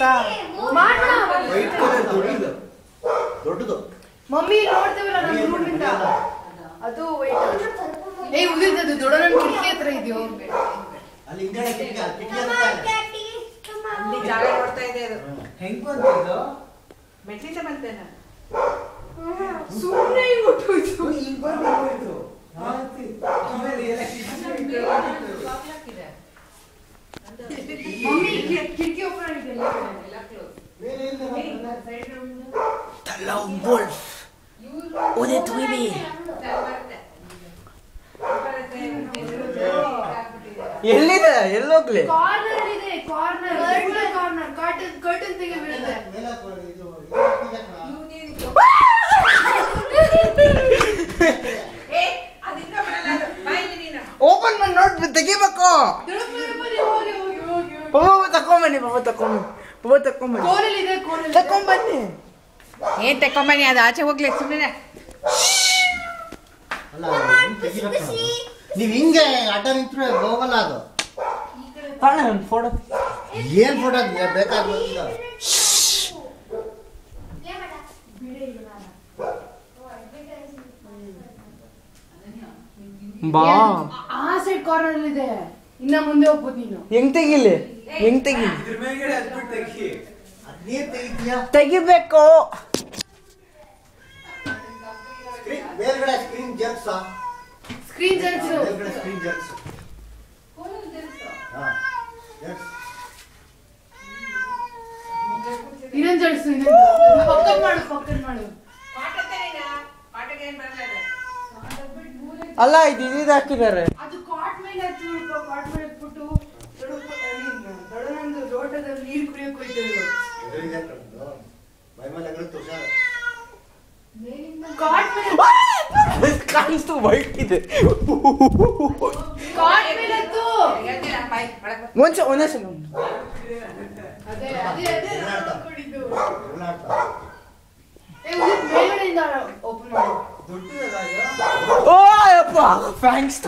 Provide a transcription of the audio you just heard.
ಮಾಡ್ಬೇಕಾ? White colour ದೊಡ್ಡದು mummy ನೋಡ್ತೇವಲ್ಲ ನಮ್ಮ ರೂಮಿಂದ ಅದು ವೈಟ್. ಉಳಿದದು ದೊಡ್ಡ ಕಿಟಕಿ ಹತ್ರ ಇದೆಯೋ ಅಲ್ಲಿ ಹಿಂದೆ ಕಿಟಕಿ ಅಲ್ಲಿ ಜಾಗ ನೋಡ್ತಾ ಇದೆ ಅದು. ಹೆಂಗ್ ಬಂತು? ಮೆಟ್ಲಿಂದ ಬಂತೇನ? ಸುಮ್ಮನೆ ಹಿಂಗೋಯ್ತು. ಹಿಂಗ್ ಬಂದು ಮಮ್ಮಿ ಕಿಟಕಿ ಓಪನ್ ಆಗಿದೆ ಎಲ್ಲ ಕ್ಲೋಸ್. ಎಲ್ಲಿದೆ? ಎಲ್ಲೋಗ್ಲಿ? ಕಾರ್ನರ್ ಇದೆ. ಕಾರ್ನರ್ ಕರ್ಟನ್ ತೆಗೆ ಬೀಳುತ್ತೆ. ಓಪನ್ ಮಾಡಿ ನೋಡ್ಬಿಟ್ಟು ತೆಗಿಬೇಕು. ತಕೊಂಬನ್ನಿ ತಕೊಂಬನ್ನಿ. ಏನ್ ತಕೊಂಬನ್ನಿ, ಅದು ಆಚೆ ಹೋಗ್ಲಿ ಸುಮ್ಮನೆ. ನೀವ್ ಹಿಂಗೆ ಆಟ ನಿಂತ್ರೆ ಹೋಗಲ್ಲ ಅದು. ಫೋಟೋ ಏನ್ ಫೋಟೋ ಬೇಕಾದ್ ಬಾ. ಆ ಸೈಡ್ ಕಾರ್ನರ್ ಇದೆ. ಇನ್ನ ಮುಂದೆ ಹೋಗ್ಬೋದು ನೀನು. ಹೆಂಗ್ ತೆಗಿಲಿ? ತೆಗಿಬೇಕು. ಮೇಲ್ಗಡೆ screen jerks screen jerks screen jerks ಇನ್ನೊಂದು ಜರ್ಕ್ಸ್ ಪಕ್ಕನ್ ಮಾಡು. ಅಲ್ಲ ಇದು ಹಾಕಿದ್ದಾರೆ. ಅದು ಕಾಟ್ ಮೇಲೆ ಇಟ್ಬಿಟ್ಟು ದೊಡ್ಡನೊಂದು ಲೋಟದಲ್ಲಿ ನೀರು ಕುಡಿಯೋಕೆ ಹೋಯ್ತಿದ್ರು. ಕಾಟ್ ಮೇಲೆ ಕಾಣಿಸ್ತು ವೈಟ್ ಇದೆ. ಕಾಟ್ ಮೇಲೆ ಒಂದೇ ಸಲ ಅದೇ ನೋಡ್ಕೊಂಡಿದ್ದು. ಮೇಲ್ಗಡೆಯಿಂದ ಓಪನ್ ಮಾಡು. ಓ ಅಪ್ಪ ಥ್ಯಾಂಕ್ಸ್.